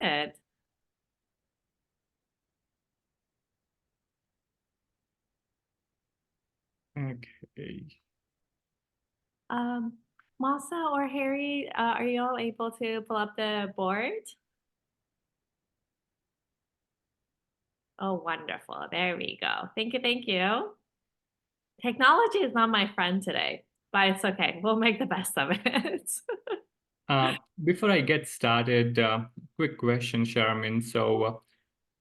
Good. Okay. Um, Masa or Harry, are you all able to pull up the board? Oh, wonderful. There we go. Thank you. Thank you. Technology is not my friend today, but it's okay. We'll make the best of it. Before I get started, quick question, Sharmin. So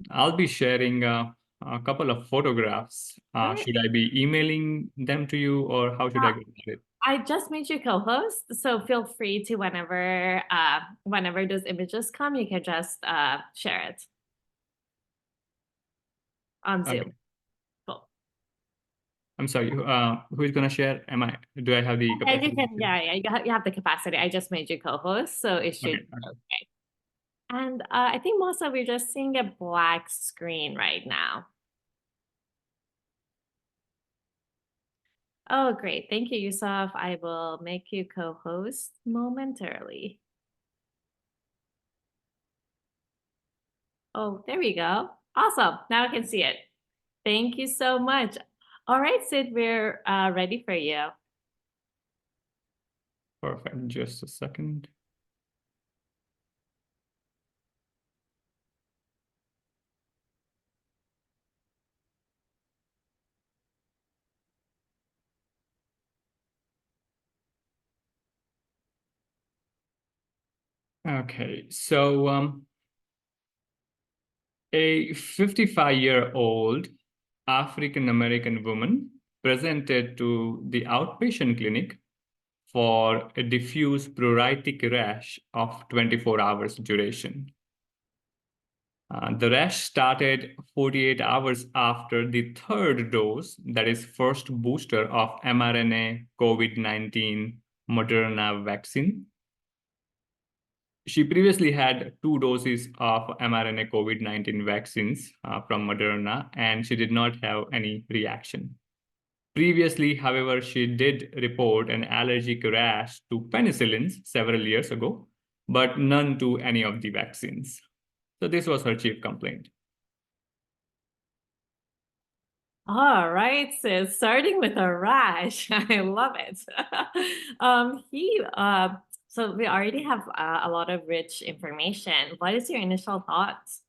I'll be sharing a couple of photographs. All right. Should I be emailing them to you, or how should I Uh, go about it? I just made you co-host, so feel free to whenever those images come, you can just share it on Okay. Zoom. Cool. I'm sorry. Who is going to share? Do I have the Yeah, you capacity can. to? Yeah, you have the capacity. I just made you co-host, so it should Okay. be okay. And I think most of we're just seeing a black screen right now. Oh, great. Thank you, Yusuf. I will make you co-host momentarily. Oh, there we go. Awesome. Now I can see it. Thank you so much. All right, Sid, we're ready for you. Perfect. Just a second. Okay. So a 55-year-old African American woman presented to the outpatient clinic for a diffuse pruritic rash of 24 hours duration. The rash started 48 hours after the third dose, that is, first booster of mRNA COVID-19 Moderna vaccine. She previously had 2 doses of mRNA COVID-19 vaccines from Moderna, and she did not have any reaction. Previously, however, she did report an allergic rash to penicillins several years ago, but none to any of the vaccines. So this was her chief complaint. All right, sis. Starting with a rash. I love it. He so we already have a lot of rich information. What is your initial thoughts?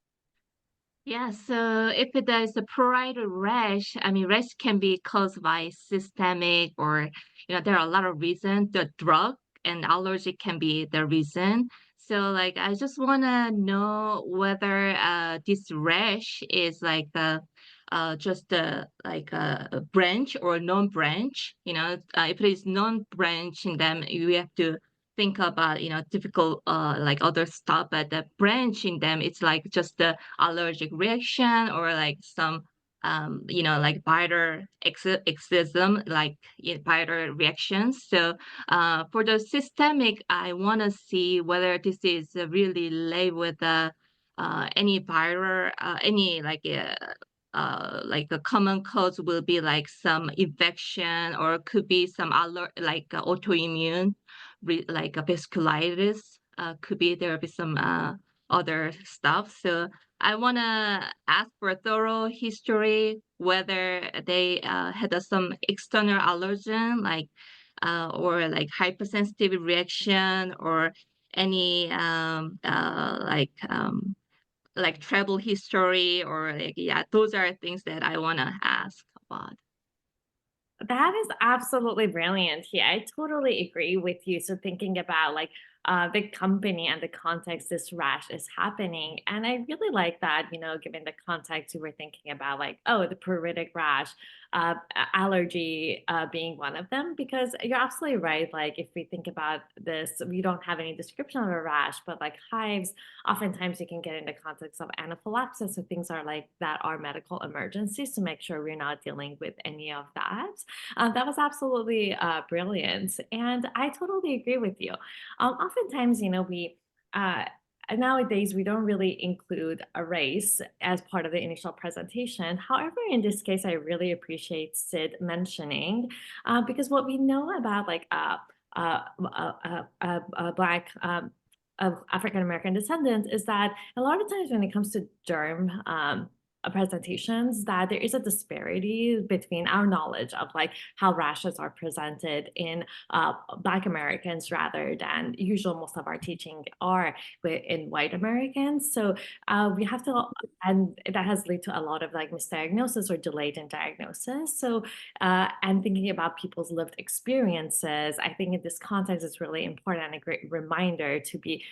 Yeah, so if it is a pruritic rash, I mean, rash can be caused by systemic or, there are a lot of reasons. The drug and allergy can be the reason. So, like, I just want to know whether this rash is like just a branch or non-branch. If it is non-branch, then you have to think about difficult like other stuff, but the branch in them, it's like just the allergic reaction or like some like viral exism, like viral reactions. So for the systemic, I want to see whether this is really laid with any viral any like a common cause will be like some infection or could be some like autoimmune like a vasculitis, could be there be some other stuff. So I want to ask for a thorough history, whether they had some external allergen, like or like hypersensitive reaction or any like travel history or like, yeah, those are things that I want to ask about. That is absolutely brilliant. Yeah, I totally agree with you. So thinking about like the company and the context this rash is happening. And I really like that, given the context you were thinking about like, oh, the pruritic rash, allergy being one of them, because you're absolutely right. Like if we think about this, we don't have any description of a rash, but like hives, oftentimes you can get in the context of anaphylaxis. So things are like that are medical emergencies to make sure we're not dealing with any of that. That was absolutely brilliant. And I totally agree with you. Oftentimes, we nowadays we don't really include a race as part of the initial presentation. However, in this case, I really appreciate Sid mentioning because what we know about like black of African American descendants is that a lot of times when it comes to germ presentations, that there is a disparity between our knowledge of like how rashes are presented in Black Americans rather than usual most of our teaching are in white Americans. So we have to, and that has led to a lot of like misdiagnosis or delayed in diagnosis. So and thinking about people's lived experiences, I think in this context is really important and a great reminder to be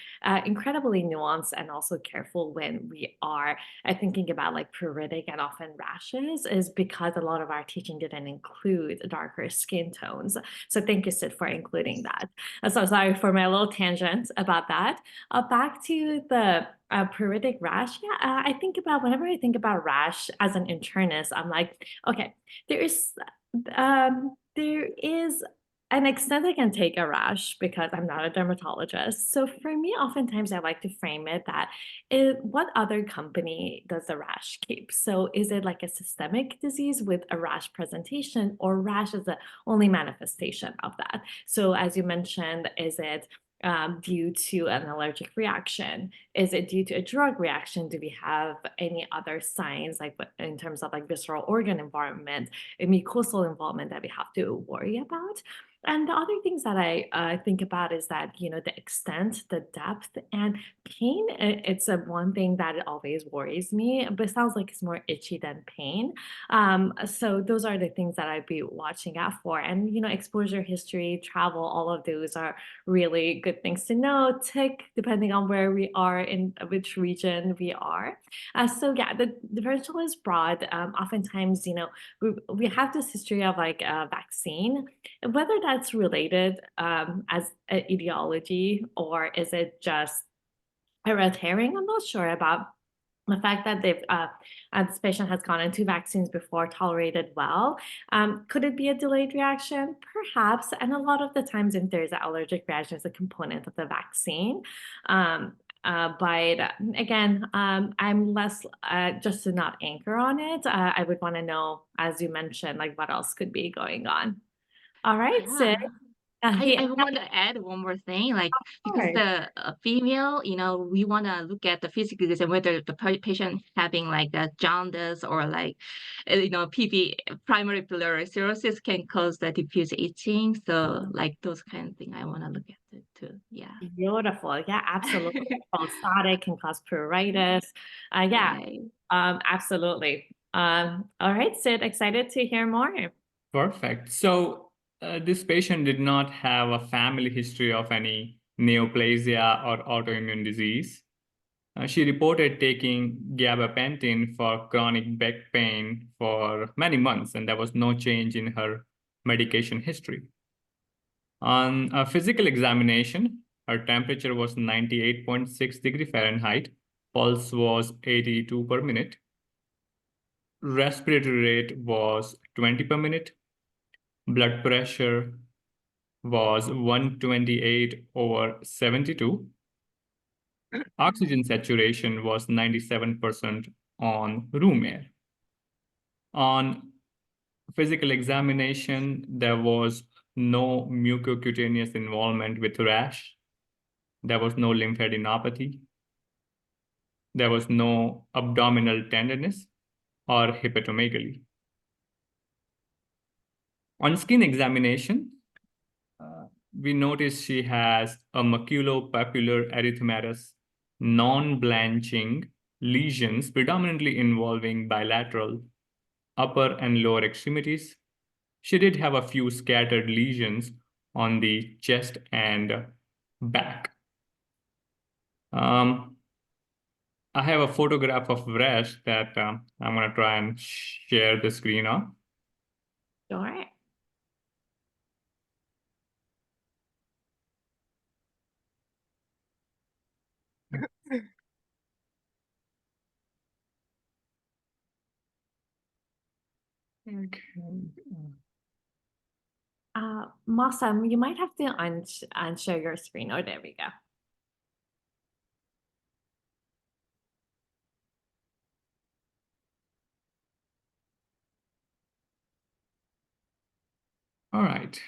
incredibly nuanced and also careful when we are thinking about like pruritic and often rashes, is because a lot of our teaching didn't include darker skin tones. So thank you, Sid, for including that. So sorry for my little tangent about that. Back to the pruritic rash. Yeah, I think about whenever I think about rash as an internist, I'm like, okay, there is an extent I can take a rash because I'm not a dermatologist. So for me, oftentimes I like to frame it that what other company does the rash keep? So is it like a systemic disease with a rash presentation, or rash is the only manifestation of that? So as you mentioned, is it due to an allergic reaction? Is it due to a drug reaction? Do we have any other signs, like in terms of like visceral organ involvement, mucosal involvement that we have to worry about? And the other things that I think about is that, you know, the extent, the depth, and pain. It's a one thing that it always worries me, but it sounds like it's more itchy than pain. So those are the things that I'd be watching out for. And, you know, exposure history, travel, all of those are really good things to know. Tick, depending on where we are in which region we are. So yeah, the differential is broad. Oftentimes, you know, we have this history of like a vaccine, whether that's related as an ideology or is it just a red herring, I'm not sure about. The fact that this patient has gone into vaccines before, tolerated well. Could it be a delayed reaction? Perhaps. And a lot of the times, if there's an allergic reaction, it's a component of the vaccine. But again, I'm less, just to not anchor on it, I would want to know, as you mentioned, like what else could be going on. All right, Sid. Yeah. Hey, I want to add one more thing, like of because course. the female, you know, we want to look at the physical disease and whether the patient having like a jaundice or like, you know, PB, primary biliary cirrhosis can cause the diffuse itching. So like those kind of thing, I want to look at it too. Yeah. Beautiful. Yeah, absolutely. Cholestatic can cause pruritus. Yeah, Right. absolutely. All right, Sid, excited to hear more. Perfect. So this patient did not have a family history of any neoplasia or autoimmune disease. She reported taking gabapentin for chronic back pain for many months, and there was no change in her medication history. On a physical examination, her temperature was 98.6 degree Fahrenheit, pulse was 82 per minute, respiratory rate was 20 per minute, blood pressure was 128 over 72. Oxygen saturation was 97% on room air. On physical examination, there was no mucocutaneous involvement with rash. There was no lymphadenopathy. There was no abdominal tenderness or hepatomegaly. On skin examination, we notice she has a maculopapular erythematous, non-blanching lesions predominantly involving bilateral upper and lower extremities. She did have a few scattered lesions on the chest and back. I have a photograph of rash that I'm going to try and share the screen on. Sure. Okay. Mawsam, you might have to unshare your screen. Oh, there we go. All right.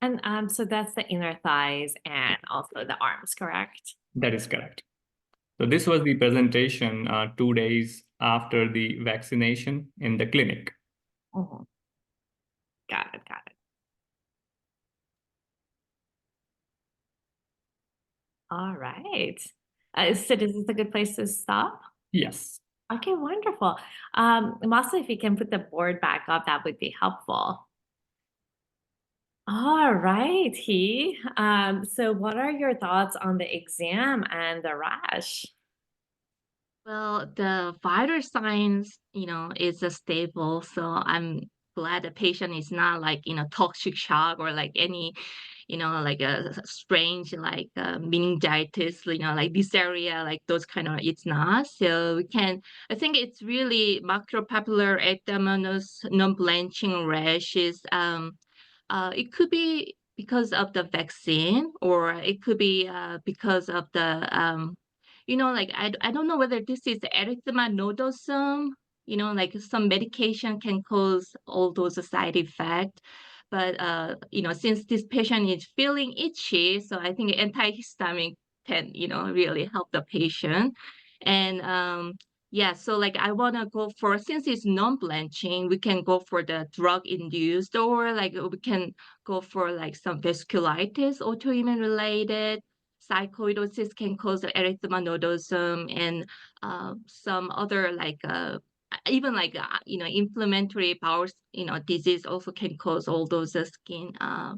And so that's the inner thighs and also the arms, correct? That is correct. So this was the presentation 2 days after the vaccination in the clinic. Mhm. Got it, got it. All right. So this is a good place to stop? Yes. Okay, wonderful. Also, if you can put the board back up, that would be helpful. All right, He. So what are your thoughts on the exam and the rash? Well, the vital signs, is stable. So I'm glad the patient is not like, toxic shock or like any, like a strange like meningitis, like dysentery, like those kind of, it's not. So I think it's really macropapular edematous non-blanching rashes. It could be because of the vaccine, or it could be because of the like I don't know whether this is erythema nodosum. Like some medication can cause all those side effects. But since this patient is feeling itchy, so I think antihistamine can, really help the patient. And yeah, so like I want to go for, since it's non-blanching, we can go for the drug induced, or like we can go for like some vasculitis, autoimmune related. Sarcoidosis can cause erythema nodosum, and some other like even like inflammatory bowel disease also can cause all those skin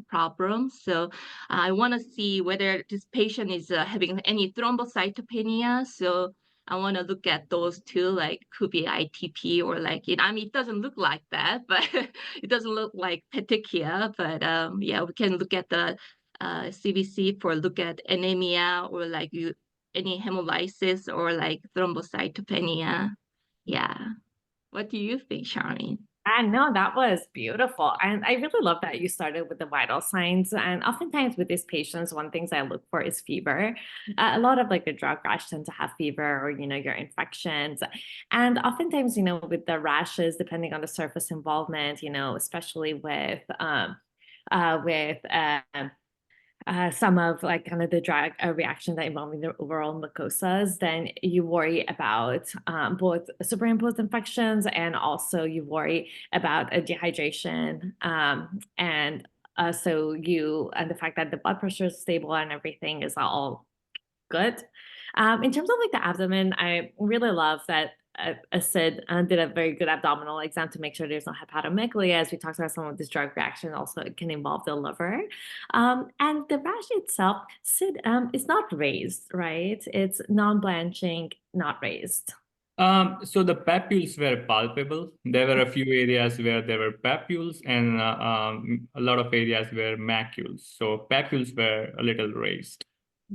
problems. So I want to see whether this patient is having any thrombocytopenia. So I want to look at those two, like could be ITP, or like, I mean, it doesn't look like that, but it doesn't look like petechia. But yeah, we can look at the CBC for look at anemia, or like any hemolysis, or like thrombocytopenia. Yeah. What do you think, Charmaine? I know that was beautiful. And I really love that you started with the vital signs. And oftentimes with these patients, one things I look for is fever. A lot of like the drug rash tend to have fever, or, your infections. And oftentimes, with the rashes, depending on the surface involvement, especially with some of like kind of the drug reaction that involving the overall mucosas, then you worry about both superimposed infections, and also you worry about a dehydration. And the fact that the blood pressure is stable and everything is all good. In terms of like the abdomen, I really love that Sid did a very good abdominal exam to make sure there's no hepatomegaly. As we talked about, some of this drug reaction also can involve the liver. And the rash itself, Sid, is not raised, right? It's non-blanching, not raised. So the papules were palpable. There were a few areas where there were papules, and a lot of areas were macules. So papules were a little raised.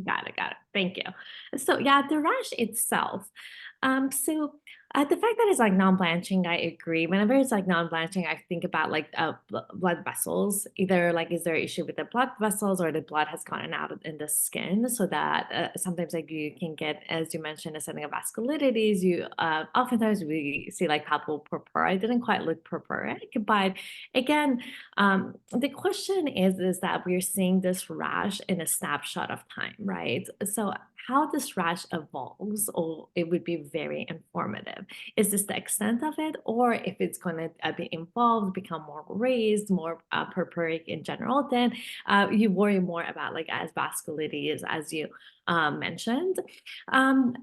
Got it, got it. Thank you. So yeah, the rash itself. The fact that it's like non-blanching, I agree. Whenever it's like non-blanching, I think about like blood vessels. Either like, is there an issue with the blood vessels, or the blood has gotten out in the skin, so that sometimes like you can get, as you mentioned, a setting of vasculitis. You oftentimes we see like palpable purpura. I didn't quite look purpuric, but again, the question is that we're seeing this rash in a snapshot of time, right? So how this rash evolves, or it would be very informative. Is this the extent of it, or if it's going to be involved, become more raised, more purpuric in general, then you worry more about like as vasculitis, as you mentioned. Um,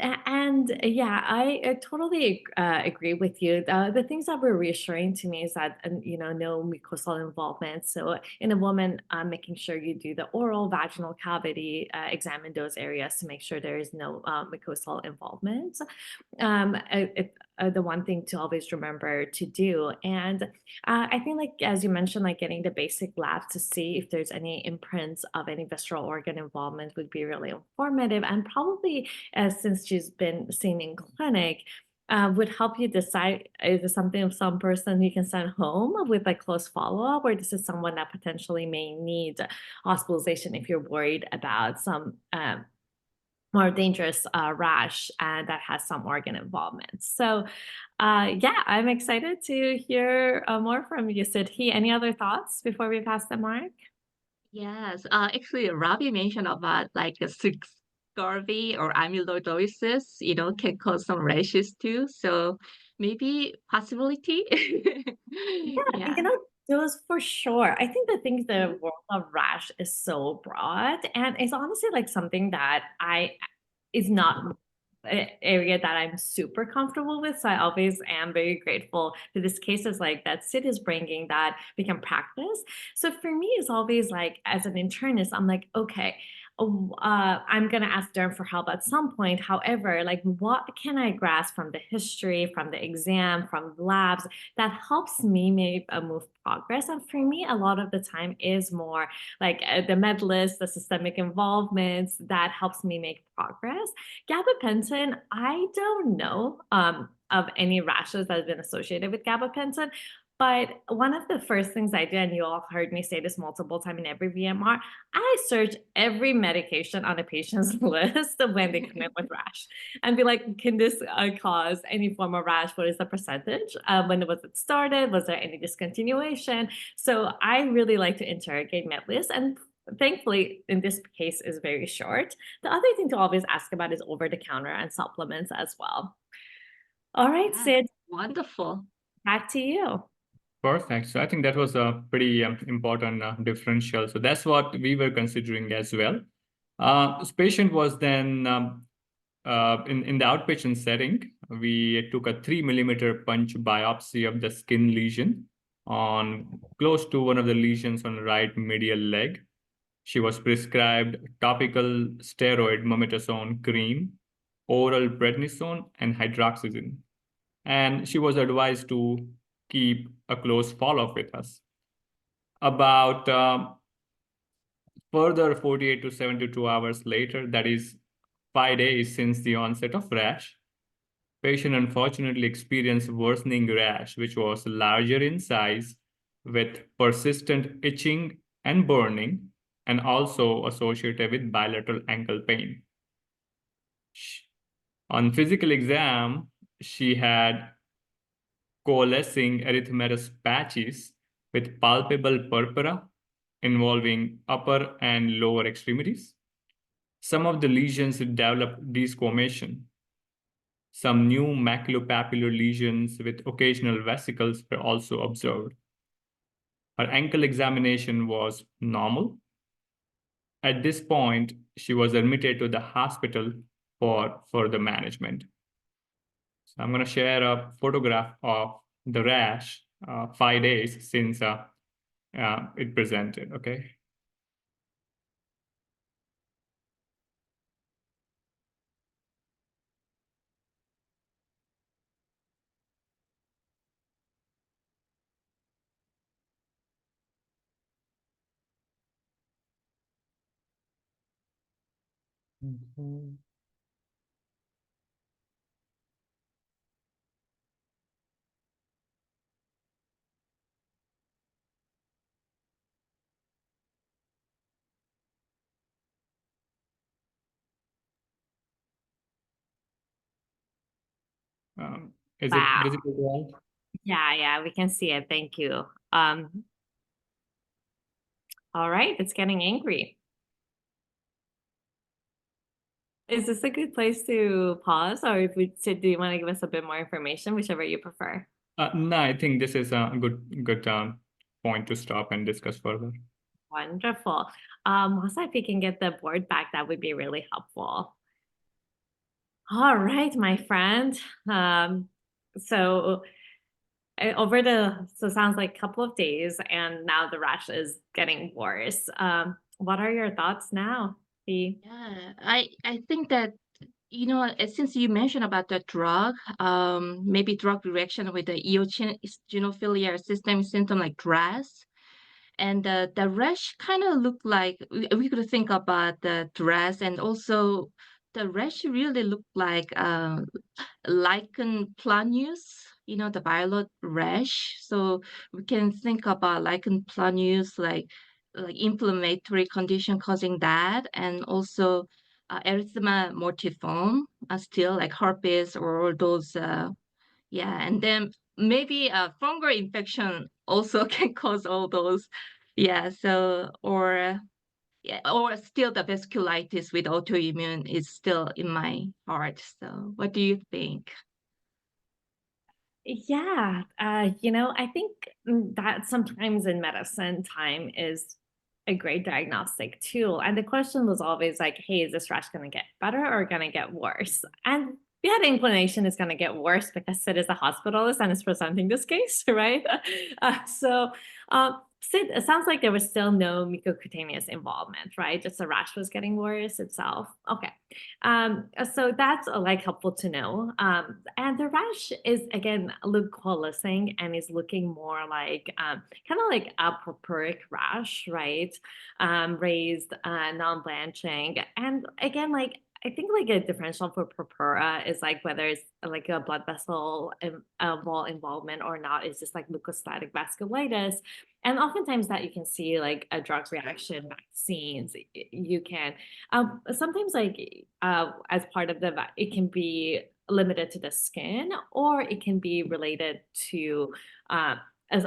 and yeah, I totally agree with you. The things that were reassuring to me is that, no mucosal involvement. So in a woman, making sure you do the oral, vaginal cavity, examine those areas to make sure there is no mucosal involvement. The one thing to always remember to do. And I think, like, as you mentioned, like getting the basic labs to see if there's any imprints of any visceral organ involvement would be really informative. And probably, since she's been seen in clinic, would help you decide, is this something of some person you can send home with like close follow-up, or this is someone that potentially may need hospitalization if you're worried about some more dangerous rash that has some organ involvement. So yeah, I'm excited to hear more from you, Sid. Any other thoughts before we pass the mark? Yes, actually, Robbie mentioned about like a scurvy or amyloidosis, can cause some rashes too. So maybe possibility. Yeah, Yeah. those for sure. I think the Mhm. world of rash is so broad, and it's honestly like something that I is not area that I'm super comfortable with. So I always am very grateful to this cases like that Sid is bringing that we can practice. So for me, it's always like as an internist, I'm like, okay, I'm gonna ask Derm for help at some point. However, like what can I grasp from the history, from the exam, from labs that helps me make a move progress? And for me, a lot of the time is more like the med list, the systemic involvements that helps me make progress. Gabapentin, I don't know of any rashes that have been associated with gabapentin. But one of the first things I did, and you all heard me say this multiple times in every VMR, I search every medication on a patient's list when they come in with rash and be like, can this cause any form of rash? What is the percentage? When was it started? Was there any discontinuation? So I really like to interrogate med lists, and thankfully in this case is very short. The other thing to always ask about is over the counter and supplements as well. All right, Yes, Sid, wonderful. back to you. Perfect. So I think that was a pretty important differential. So that's what we were considering as well. This patient was then in the outpatient setting. We took a 3 millimeter punch biopsy of the skin lesion on close to one of the lesions on the right medial leg. She was prescribed topical steroid mometasone cream, oral prednisone, and hydroxyzine. And she was advised to keep a close follow-up with us. About further 48 to 72 hours later, that is 5 days since the onset of rash, patient unfortunately experienced worsening rash, which was larger in size with persistent itching and burning, and also associated with bilateral ankle pain. On physical exam, she had coalescing erythematous patches with palpable purpura involving upper and lower extremities. Some of the lesions developed desquamation. Some new maculopapular lesions with occasional vesicles were also observed. Her ankle examination was normal. At this point, she was admitted to the hospital for further management. So I'm going to share a photograph of the rash 5 days since it presented, okay? Mhm. Is it Wow. visible to all? Yeah, yeah, we can see it. Thank you. All right, it's getting angry. Is this a good place to pause, or if we Sid, do you want to give us a bit more information, whichever you prefer? No, I think this is a good point to stop and discuss further. Wonderful. Also, if we can get the board back, that would be really helpful. All right, my friend. So over the so sounds like a couple of days, and now the rash is getting worse. What are your thoughts now, Dee? Yeah, I think that since you mentioned about the drug, maybe drug reaction with the eosinophilia system symptom like DRAS, and the rash kind of looked like we could think about the dress, and also the rash really looked like lichen planus, the violet rash. So we can think about lichen planus like inflammatory condition causing that, and also erythema multiforme, still like herpes or those yeah, and then maybe a fungal infection also can cause all those, Yeah, so or yeah, or still the vasculitis with autoimmune is still in my heart. So what do you think? Yeah, I think that sometimes in medicine, time is a great diagnostic tool. And the question was always like, hey, is this rash going to get better or going to get worse? And we had inclination is going to get worse because Sid is a hospitalist and is presenting this case, right? Sid, it sounds like there was still no mucocutaneous involvement, right? Just the rash was getting worse itself. Okay. So that's like helpful to know. And the rash is again look coalescing and is looking more like kind of like a purpuric rash, right? Raised, non-blanching, and again, like I think like a differential for purpura is like whether it's like a blood vessel wall involvement or not. It's just like leukostatic vasculitis, and oftentimes that you can see like a drug reaction, vaccines. You can sometimes like as part of it can be limited to the skin, or it can be related to as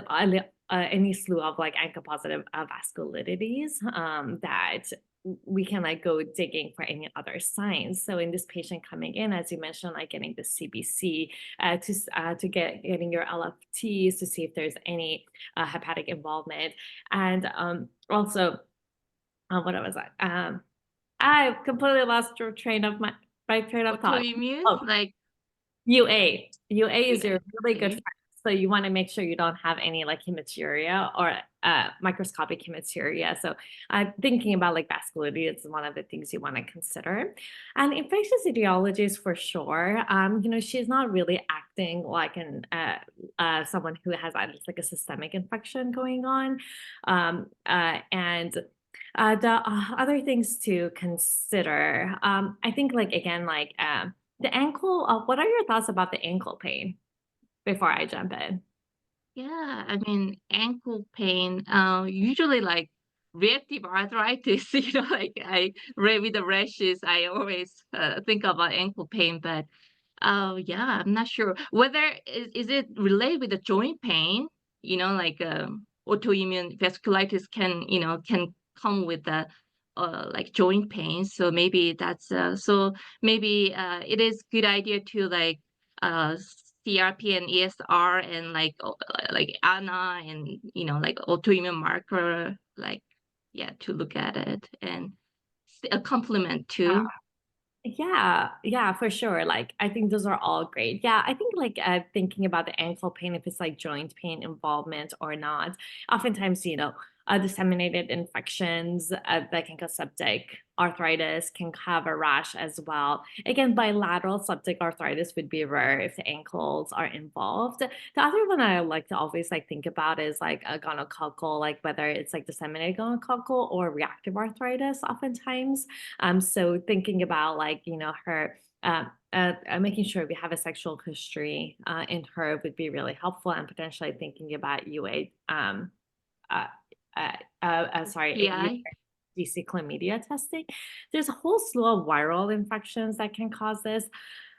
any slew of like ANCA positive vasculitides that we can like go digging for any other signs. So in this patient coming in, as you mentioned, like getting the CBC to getting your LFTs to see if there's any hepatic involvement, and also what was that? I completely lost your train of thought. Autoimmune, Oh, like UA. UA is your really good okay. friend. So you want to make sure you don't have any like hematuria or microscopic hematuria. So thinking about like vascularity is one of the things you want to consider. And infectious etiologies for sure. She's not really acting like someone who has at least like a systemic infection going on. And the other things to consider, I think like again, like the ankle, what are your thoughts about the ankle pain before I jump in? Yeah, I mean, ankle pain, usually like reactive arthritis, like I read with the rashes, I always think about ankle pain, but oh yeah, I'm not sure whether is it related with the joint pain, like autoimmune vasculitis can come with the like joint pain. So maybe it is good idea to like uh CRP and ESR and like ANA and like autoimmune marker, like yeah, to look at it and a complement too. Yeah, for sure. Like, I think those are all great. Yeah, I think like thinking about the ankle pain, if it's like joint pain involvement or not, oftentimes, disseminated infections that can cause septic arthritis can have a rash as well. Again, bilateral septic arthritis would be rare if the ankles are involved. The other one I like to always like think about is like a gonococcal, like whether it's like disseminated gonococcal or reactive arthritis oftentimes. So thinking about like, her making sure we have a sexual history in her would be really helpful, and potentially thinking about UA, uh, PI. DC chlamydia testing. There's a whole slew of viral infections that can cause this.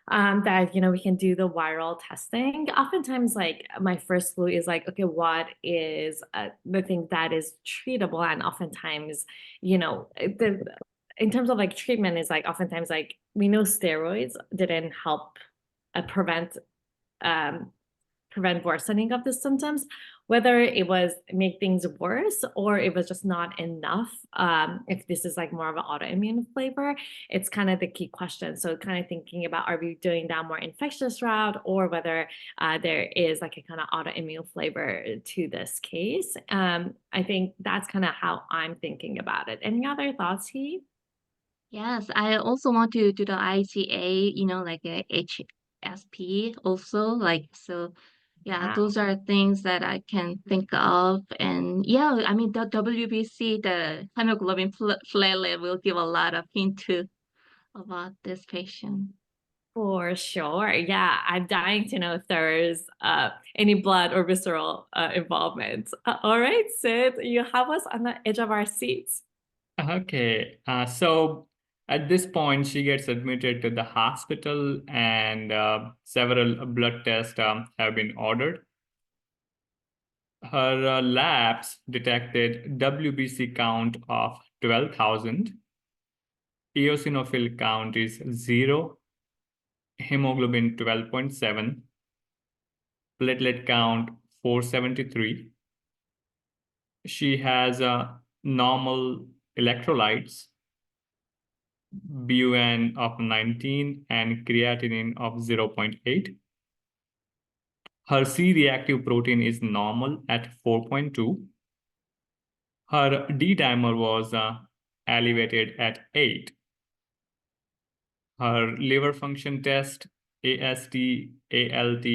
That we can do the viral testing. Oftentimes, like my first clue is like, okay, what is the thing that is treatable? And oftentimes, in terms of like treatment is like oftentimes like we know steroids didn't help prevent um, prevent worsening of the symptoms, whether it was make things worse or it was just not enough. If this is like more of an autoimmune flavor, it's kind of the key question. So kind of thinking about, are we doing that more infectious route, or whether there is like a kind of autoimmune flavor to this case. I think that's kind of how I'm thinking about it. Any other thoughts, He? Yes, I also want to do the ICA, like a HSP also, like so. Yeah, Yeah. those are things that I can think of, and yeah, I mean the WBC, the hemoglobin platelet will give a lot of hint too about this patient. For sure. Yeah, I'm dying to know if there's any blood or visceral involvement. All right, Sid, you have us on the edge of our seats. Okay, so at this point, she gets admitted to the hospital, and several blood tests have been ordered. Her labs detected WBC count of 12,000. Eosinophil count is 0. Hemoglobin 12.7. Platelet count 473. She has normal electrolytes, BUN of 19 and creatinine of 0.8. Her C-reactive protein is normal at 4.2. Her D-dimer was elevated at 8. Her liver function test, AST, ALT,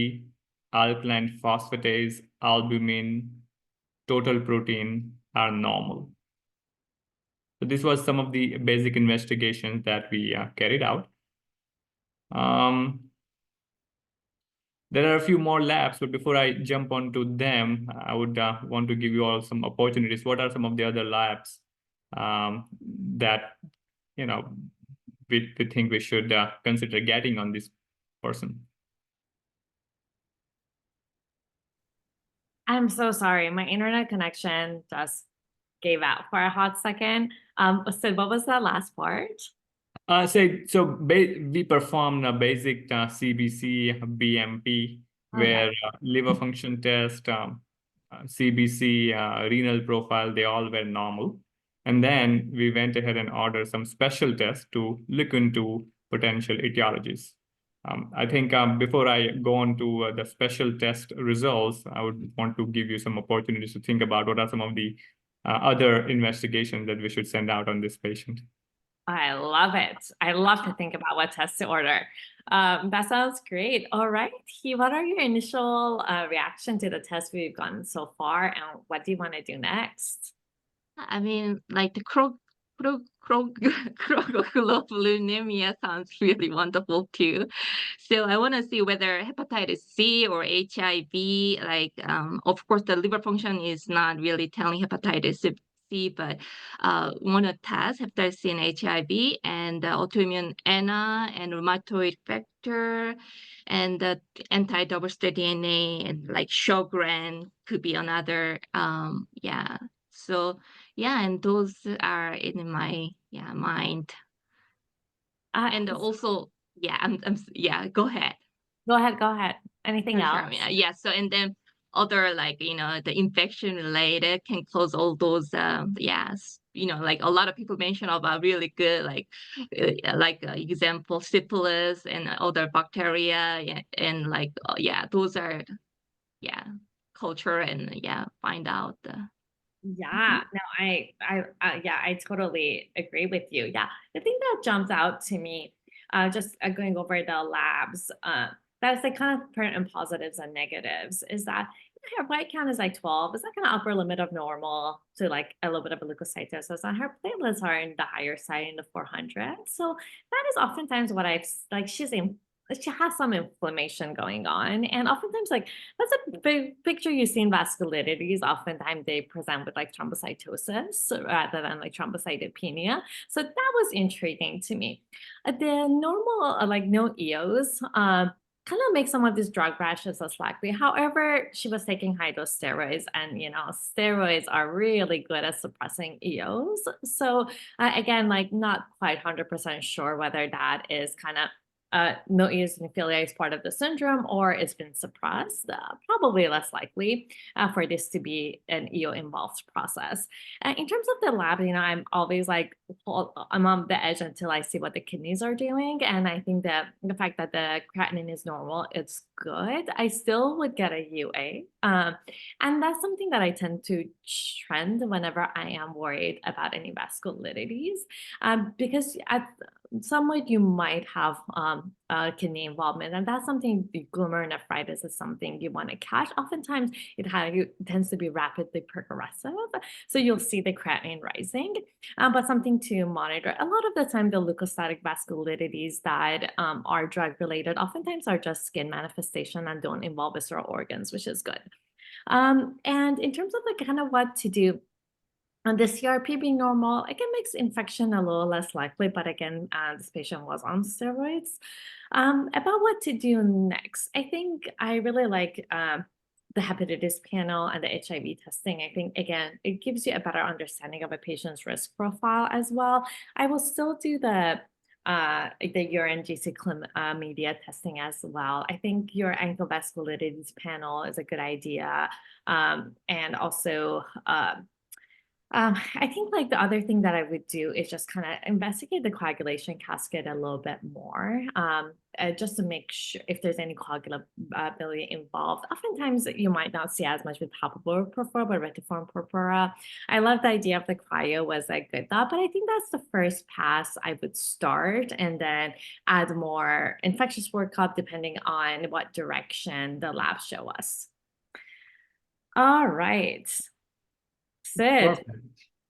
alkaline phosphatase, albumin, total protein are normal. So this was some of the basic investigations that we carried out. There are a few more labs, but before I jump onto them, I would want to give you all some opportunities. What are some of the other labs that we think we should consider getting on this person? I'm so sorry. My internet connection just gave out for a hot second. So what was that last part? We performed a basic CBC, BMP, Oh, yeah. where liver function test, CBC, renal profile, they all were normal. And then we went ahead and ordered some special tests to look into potential etiologies. I think before I go on to the special test results, I would want to give you some opportunities to think about what are some of the other investigations that we should send out on this patient. I love it. I love to think about what test to order. That sounds great. All right, what are your initial reaction to the test we've gotten so far, and what do you want to do next? I mean, like the chroglobulinemia sounds really wonderful too. So I want to see whether hepatitis C or HIV, like, of course, the liver function is not really telling hepatitis C, but want to test hepatitis C and HIV and autoimmune ANA and rheumatoid factor and the anti-double-stranded DNA and like Sjogren could be another, yeah. So yeah, and those are in my mind. And also, yeah, go ahead. Go ahead. Go ahead. Anything Sure, else? yeah. So and then other like the infection related can cause all those like a lot of people mention about really good example syphilis and other bacteria and like those are culture and find out Yeah, no, I totally agree with you. Yeah, the thing that jumps out to me, just going over the labs, that's like kind of current and positives and negatives, is that her white count is like 12, is that kind of upper limit of normal to like a little bit of a leukocytosis, and her platelets are in the higher side in the 400. So that is oftentimes what like she has some inflammation going on, and oftentimes like that's a big picture you see in vasculitides. Oftentimes they present with like thrombocytosis rather than like thrombocytopenia. So that was intriguing to me. The normal, like no EOs, kind of make some of these drug rashes less likely. However, she was taking high dose steroids, and steroids are really good at suppressing EOs. So again, like not quite 100% sure whether that is kind of no eosinophilia is part of the syndrome or it's been suppressed. Probably less likely for this to be an EO involved process. In terms of the lab, I'm always like, I'm on the edge until I see what the kidneys are doing. And I think that the fact that the creatinine is normal, it's good. I still would get a UA. And that's something that I tend to trend whenever I am worried about any vasculitides, because at some way you might have kidney involvement, and that's something. The glomerulonephritis is something you want to catch. Oftentimes it tends to be rapidly progressive, so you'll see the creatinine rising, but something to monitor. A lot of the time the leukostatic vasculitides that are drug related oftentimes are just skin manifestation and don't involve visceral organs, which is good. And in terms of like kind of what to do, and the CRP being normal, again, makes infection a little less likely. But again, this patient was on steroids. About what to do next, I think I really like the hepatitis panel and the HIV testing, I think, again, it gives you a better understanding of a patient's risk profile as well. I will still do the urine media testing as well. I think your ankle vascularities panel is a good idea. And also, I think like the other thing that I would do is just kind of investigate the coagulation cascade a little bit more, just to make sure if there's any coagulability involved. Oftentimes you might not see as much with palpable purpura, but retiform purpura. I love the idea of the cryo was a good thought, but I think that's the first pass I would start and then add more infectious workup depending on what direction the labs show us. All right. Sid. Perfect.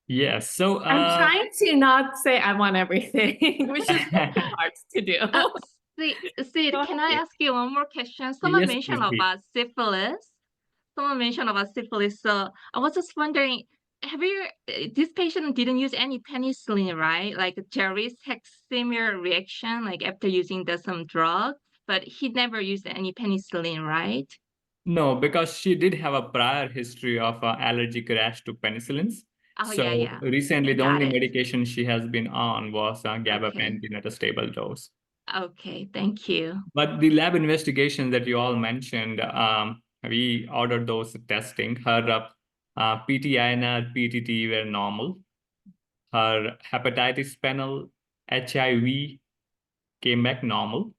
Yes. So I'm trying to not say I want everything, which is hard to do. Sid, can I ask you one more question? Someone yes, mentioned please. about syphilis. So I was just wondering, this patient didn't use any penicillin, right? Like Jerry's had similar reaction, like after using some drug, but he never used any penicillin, right? No, because she did have a prior history of allergic rash to penicillins. Oh, So yeah. recently, the Got only it. medication she has been on was gabapentin at a stable dose. Okay, thank you. But the lab investigations that you all mentioned, we ordered those testing. Her PT-INR, PTT were normal. Her hepatitis panel, HIV came back normal.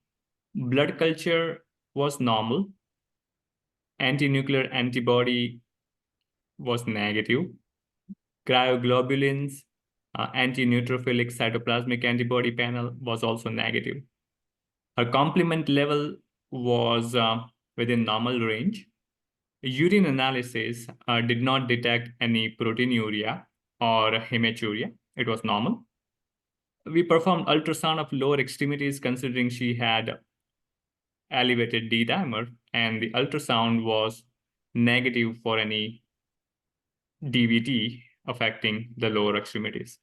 Blood culture was normal. Anti-nuclear antibody was negative. Cryoglobulins, anti-neutrophilic cytoplasmic antibody panel was also negative. Her complement level was within normal range. Urine analysis did not detect any proteinuria or hematuria. It was normal. We performed ultrasound of lower extremities considering she had elevated D-dimer, and the ultrasound was negative for any DVT affecting the lower extremities.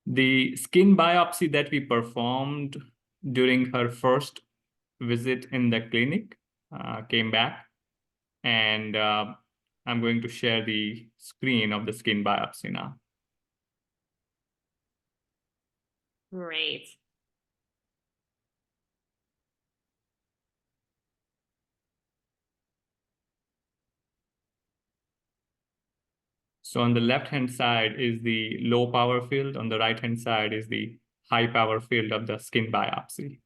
The skin biopsy that we performed during her first visit in the clinic came back, and I'm going to share the screen of the skin biopsy now. Great. So on the left-hand side is the low power field. On the right-hand side is the high power field of the skin biopsy.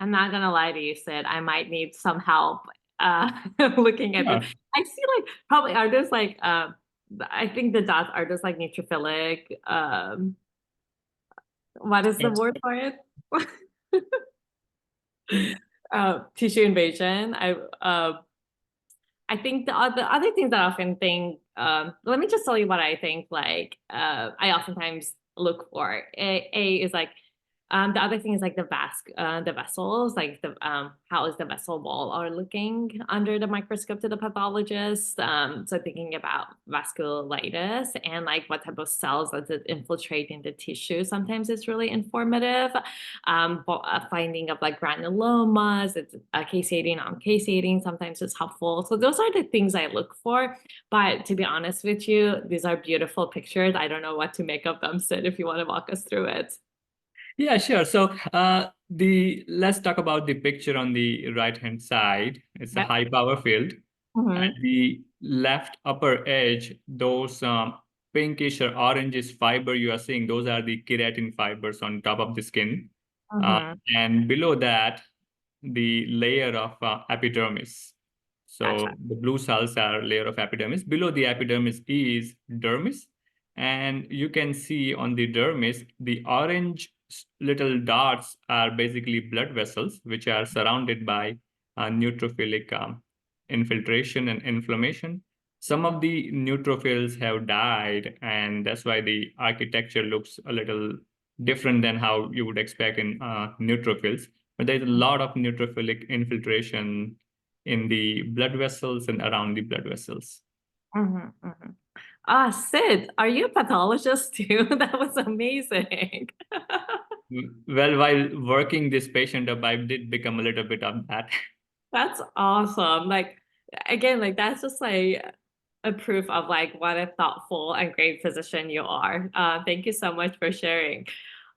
I'm not gonna lie to you, Sid. I might need some help looking at this. I see like probably are those like I think the dots are just like neutrophilic. What is the word for it? Tissue invasion. I think the other things that I often think, let me just tell you what I think, like, I oftentimes look for. A is like, the other thing is like the vessels, like how is the vessel wall are looking under the microscope to the pathologist. So thinking about vasculitis and like what type of cells does it infiltrate in the tissue sometimes is really informative. Finding of like granulomas, it's caseating, non-caseating, sometimes it's helpful. So those are the things I look for. But to be honest with you, these are beautiful pictures. I don't know what to make of them, Sid, if you want to walk us through it. Yeah, sure. So let's talk about the picture on the right-hand side. It's a high power field. At the left upper edge, those pinkish or orangish fiber you are seeing, those are the keratin fibers on top of the skin. And below that, the layer of epidermis. So the blue cells are layer of epidermis. Below the epidermis is dermis. And you can see on the dermis, the orange little dots are basically blood vessels, which are surrounded by neutrophilic infiltration and inflammation. Some of the neutrophils have died, and that's why the architecture looks a little different than how you would expect in neutrophils. But there's a lot of neutrophilic infiltration in the blood vessels and around the blood vessels. Sid, are you a pathologist too? That was amazing. Well, while working this patient up, I did become a little bit of that. That's awesome. Like again, like that's just like a proof of like what a thoughtful and great physician you are. Thank you so much for sharing.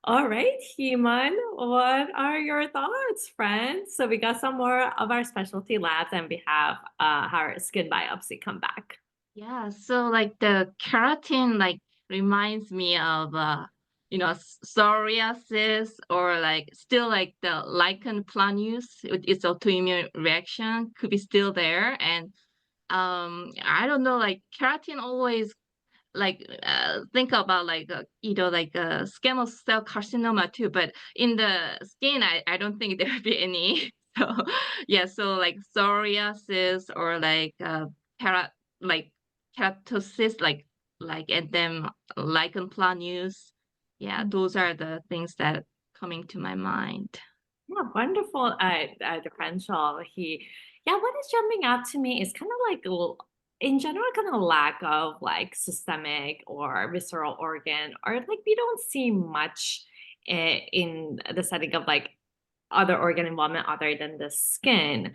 All right, Hee Mun, what are your thoughts, friends? So we got some more of our specialty labs, and we have our skin biopsy come back. Yeah, so like the keratin like reminds me of psoriasis or like still like the lichen planus, its autoimmune reaction could be still there. And I don't know, like keratin always like think about like like squamous cell carcinoma too, but in the skin I don't think there would be any. So yeah, so like psoriasis or like kera like keratosis and then lichen planus. Yeah, those are the things that coming to my mind. Yeah, wonderful differential. Yeah, what is jumping out to me is kind of like in general, kind of lack of like systemic or visceral organ, or like we don't see much in the setting of like other organ involvement other than the skin.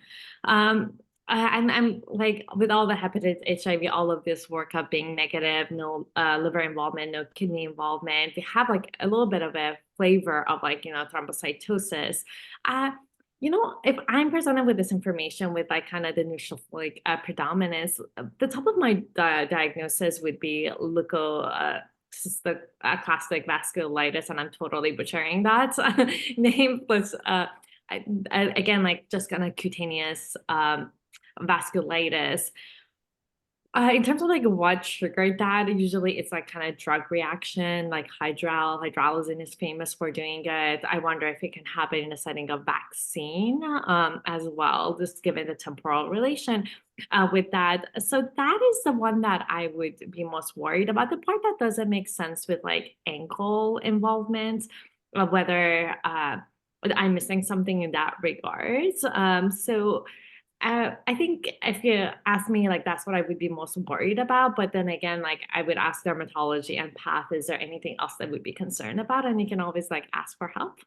I'm like with all the hepatitis, HIV, all of this workup being negative, no liver involvement, no kidney involvement. We have like a little bit of a flavor of like thrombocytosis. Uh, if I'm presented with this information with like kind of the neutrophilic predominance, the top of my diagnosis would be leuko. Cystic classic vasculitis, and I'm totally butchering that name, but again, like just kind of cutaneous vasculitis. In terms of like what triggered that, usually it's like kind of drug reaction, like hydralazine is famous for doing it. I wonder if it can happen in a setting of vaccine as well, just given the temporal relation with that. So that is the one that I would be most worried about. The part that doesn't make sense with like ankle involvement, whether I'm missing something in that regards. I think if you ask me, like that's what I would be most worried about. But then again, like I would ask dermatology and path, is there anything else that would be concerned about? And you can always like ask for help.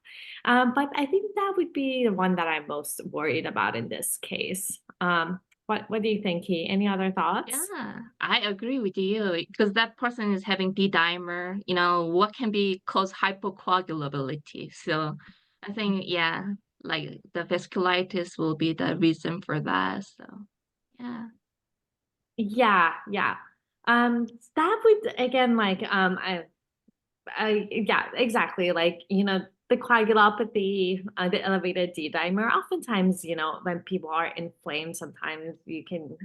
But I think that would be the one that I'm most worried about in this case. What do you think, Key? Any other thoughts? Yeah, I agree with you because that person is having D-dimer, what can be cause hypocoagulability. So I think, yeah, like the vasculitis will be the reason for that. So yeah. Yeah, yeah. That would again like yeah, exactly. Like, the coagulopathy, the elevated D dimer, oftentimes, when people are inflamed, sometimes you can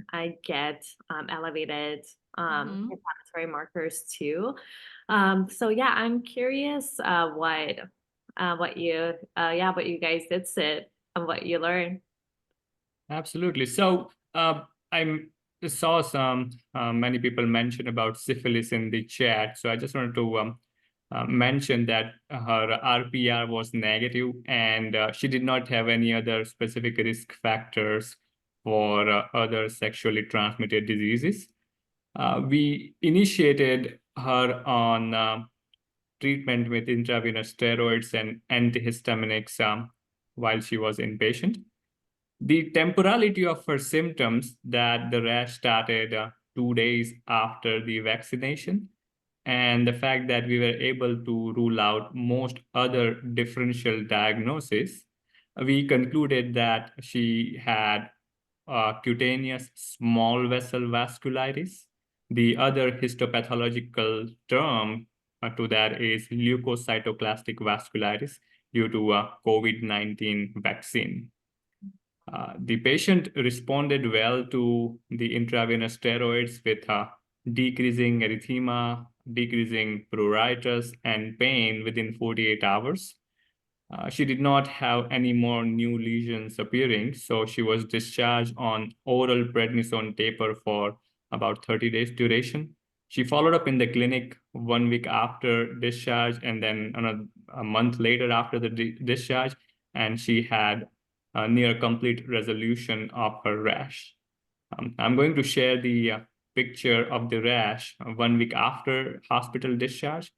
get elevated Hmm. inflammatory markers too. So yeah, I'm curious what you guys did sit and what you learned. Absolutely. So I saw some many people mention about syphilis in the chat. So I just wanted to mention that her RPR was negative and she did not have any other specific risk factors for other sexually transmitted diseases. We initiated her on treatment with intravenous steroids and antihistaminics while she was inpatient. The temporality of her symptoms, that the rash started 2 days after the vaccination, and the fact that we were able to rule out most other differential diagnoses, we concluded that she had cutaneous small vessel vasculitis. The other histopathological term to that is leukocytoclastic vasculitis due to a COVID-19 vaccine. The patient responded well to the intravenous steroids with decreasing erythema, decreasing pruritus, and pain within 48 hours. She did not have any more new lesions appearing, so she was discharged on oral prednisone taper for about 30 days duration. She followed up in the clinic 1 week after discharge and then a month later after the discharge, and she had a near complete resolution of her rash. I'm going to share the picture of the rash 1 week after hospital discharge.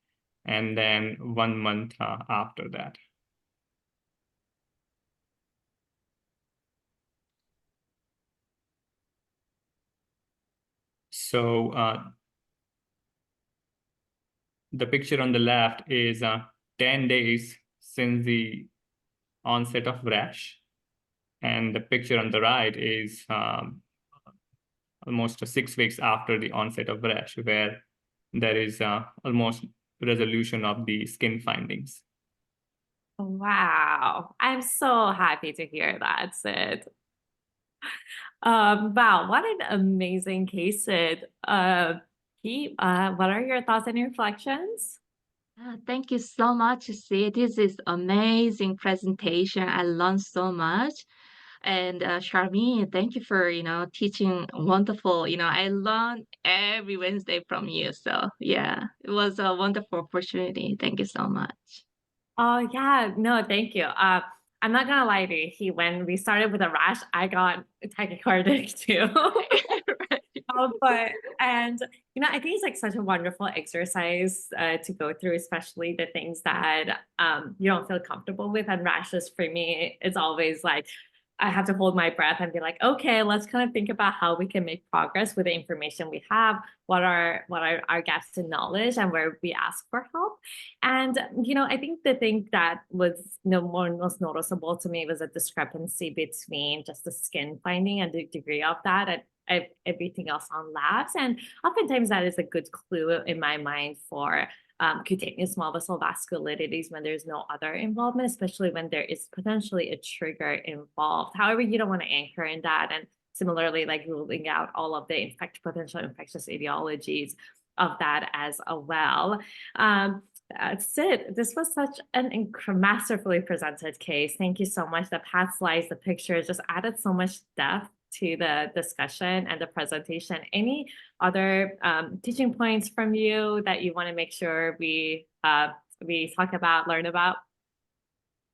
and then 1 month after that. So the picture on the left is 10 days since the onset of rash. And the picture on the right is almost 6 weeks after the onset of rash, where there is almost resolution of the skin findings. Wow. I'm so happy to hear that, Sid. Wow, what an amazing case, Sid. Pete, what are your thoughts and reflections? Thank you so much, Sid. This is amazing presentation. I learned so much. And Sharmin, thank you for, teaching wonderful. I learn every Wednesday from you. So yeah, it was a wonderful opportunity. Thank you so much. Oh yeah, no, thank you. I'm not gonna lie to you. When we started with a rash, I got tachycardic too. But and I think it's like such a wonderful exercise to go through, especially the things that you don't feel comfortable with. And rashes for me, it's always like I have to hold my breath and be like, okay, let's kind of think about how we can make progress with the information we have. What are our gaps in knowledge, and where we ask for help. And I think the thing that was most noticeable to me was a discrepancy between just the skin finding and the degree of that, and everything else on labs. And oftentimes that is a good clue in my mind for cutaneous small vessel vasculitides when there's no other involvement, especially when there is potentially a trigger involved. However, you don't want to anchor in that. And similarly, like ruling out all of the potential infectious etiologies of that as well. That's it. This was such an masterfully presented case. Thank you so much. The past slides, the pictures just added so much depth to the discussion and the presentation. Any other teaching points from you that you want to make sure we talk about, learn about?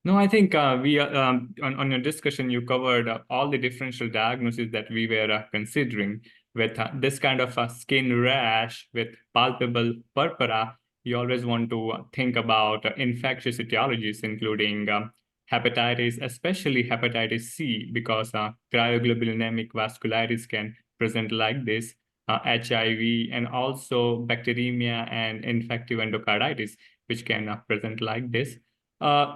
No, I think we on your discussion, you covered all the differential diagnoses that we were considering. With this kind of a skin rash with palpable purpura, you always want to think about infectious etiologies, including hepatitis, especially hepatitis C, because cryoglobulonemic vasculitis can present like this, HIV, and also bacteremia and infective endocarditis, which can present like this.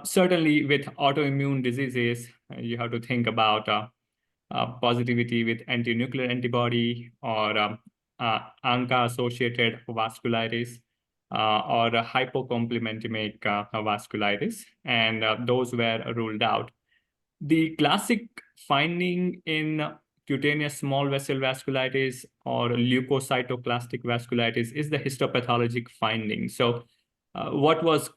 Certainly, with autoimmune diseases, you have to think about positivity with anti-nuclear antibody or ANCA-associated vasculitis or hypocomplementemic vasculitis, and those were ruled out. The classic finding in cutaneous small vessel vasculitis or leukocytoclastic vasculitis is the histopathologic finding. So what was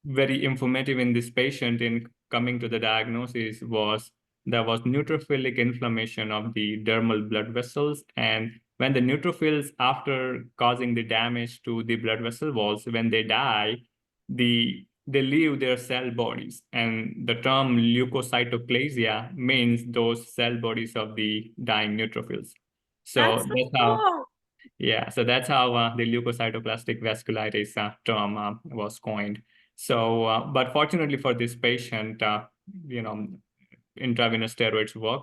very informative in this patient in coming to the diagnosis was there was neutrophilic inflammation of the dermal blood vessels. And when the neutrophils, after causing the damage to the blood vessel walls, when they die, they leave their cell bodies. And the term leukocytoclasia means those cell bodies of the dying neutrophils. So That's so that's how, cool. yeah, so that's how the leukocytoclastic vasculitis term was coined. So, but fortunately for this patient, intravenous steroids work.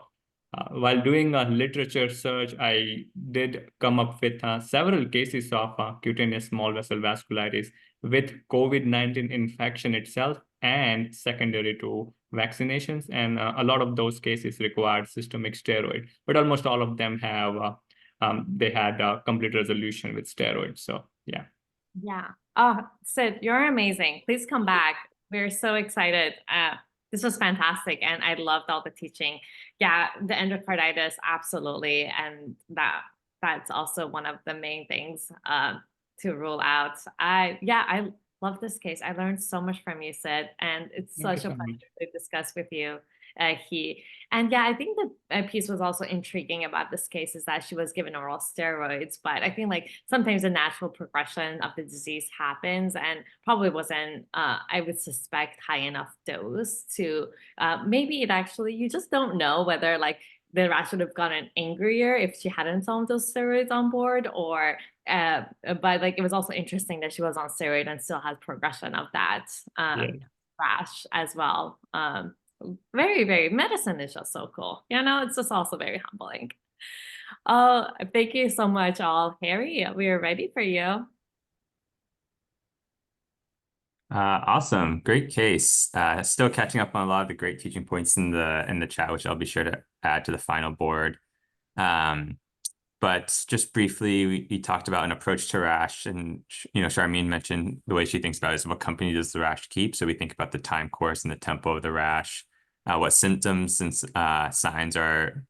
While doing a literature search, I did come up with several cases of cutaneous small vessel vasculitis with COVID-19 infection itself and secondary to vaccinations. And a lot of those cases required systemic steroid, but almost all of them have they had complete resolution with steroids. So yeah. Yeah. Oh, Sid, you're amazing. Please come back. We're so excited. This was fantastic, and I loved all the teaching. Yeah, the endocarditis, absolutely, and that's also one of the main things to rule out. I love this case. I learned so much from you, Sid, and it's Thank you such a so pleasure much. to discuss with you. He and yeah, I think the piece was also intriguing about this case is that she was given oral steroids, but I think like sometimes the natural progression of the disease happens and probably wasn't, I would suspect, high enough dose to maybe it actually, you just don't know whether like the rash would have gotten angrier if she hadn't some of those steroids on board, or but like it was also interesting that she was on steroid and still had progression of that Yeah. rash as well. Very, very, medicine is just so cool. You know, it's just also very humbling. Oh, thank you so much, all. Harry, we are ready for you. Awesome. Great case. Still catching up on a lot of the great teaching points in the chat, which I'll be sure to add to the final board. But just briefly, we talked about an approach to rash, and Sharmin mentioned the way she thinks about it is what company does the rash keep. So we think about the time course and the tempo of the rash, what symptoms and signs are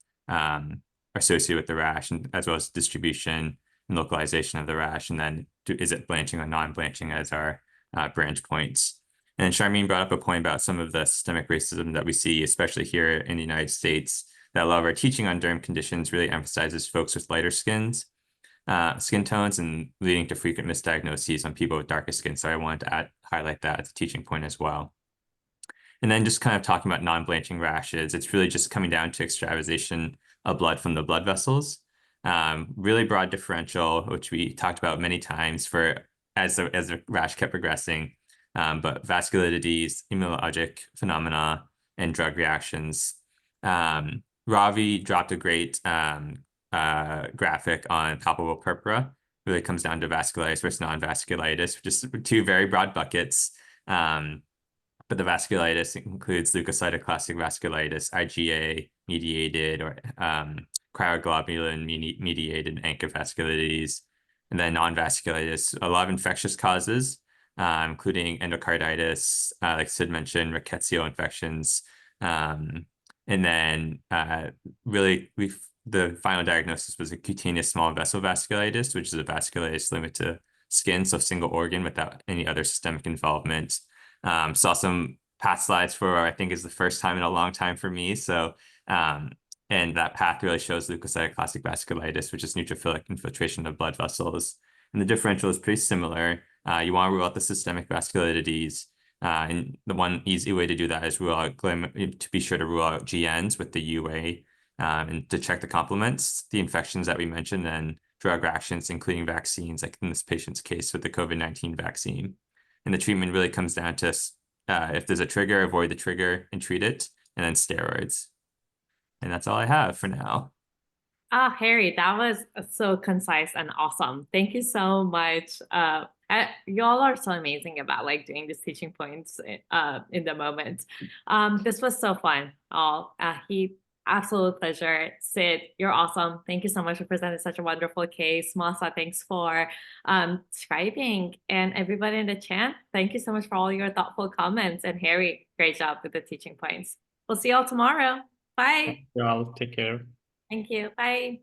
associated with the rash, and as well as distribution and localization of the rash, and then is it blanching or non-blanching as our branch points. And Sharmin brought up a point about some of the systemic racism that we see, especially here in the United States, that a lot of our teaching on derm conditions really emphasizes folks with lighter skin tones and leading to frequent misdiagnoses on people with darker skin. So I wanted to highlight that as a teaching point as well. And then just kind of talking about non-blanching rashes, it's really just coming down to extravasation of blood from the blood vessels. Really broad differential, which we talked about many times as the rash kept progressing, but vasculitides, immunologic phenomena, and drug reactions. Ravi dropped a great graphic on palpable purpura. Really comes down to vasculitis versus non-vasculitis, just two very broad buckets. But the vasculitis includes leukocytoclastic vasculitis, IgA mediated, or cryoglobulin mediated ANCA vasculitis, and then non-vasculitis, a lot of infectious causes, including endocarditis, like Sid mentioned, rickettsial infections, and then really the final diagnosis was a cutaneous small vessel vasculitis, which is a vasculitis limited to skin, so single organ without any other systemic involvement. Saw some path slides for what I think is the first time in a long time for me. So, and that path really shows leukocytoclastic vasculitis, which is neutrophilic infiltration of blood vessels. And the differential is pretty similar. You want to rule out the systemic vasculitides. And the one easy way to do that is to be sure to rule out GNs with the UA and to check the complements, the infections that we mentioned, and drug reactions, including vaccines, like in this patient's case with the COVID-19 vaccine. And the treatment really comes down to if there's a trigger, avoid the trigger and treat it, and then steroids. And that's all I have for now. Ah, Harry, that was so concise and awesome. Thank you so much. Y'all are so amazing about like doing these teaching points in the moment. This was so fun. He absolute pleasure. Sid, you're awesome. Thank you so much for presenting such a wonderful case. Masa, thanks for describing. And everybody in the chat, thank you so much for all your thoughtful comments. And Harry, great job with the teaching points. We'll see y'all tomorrow. Bye. Y'all take care. Thank you. Bye.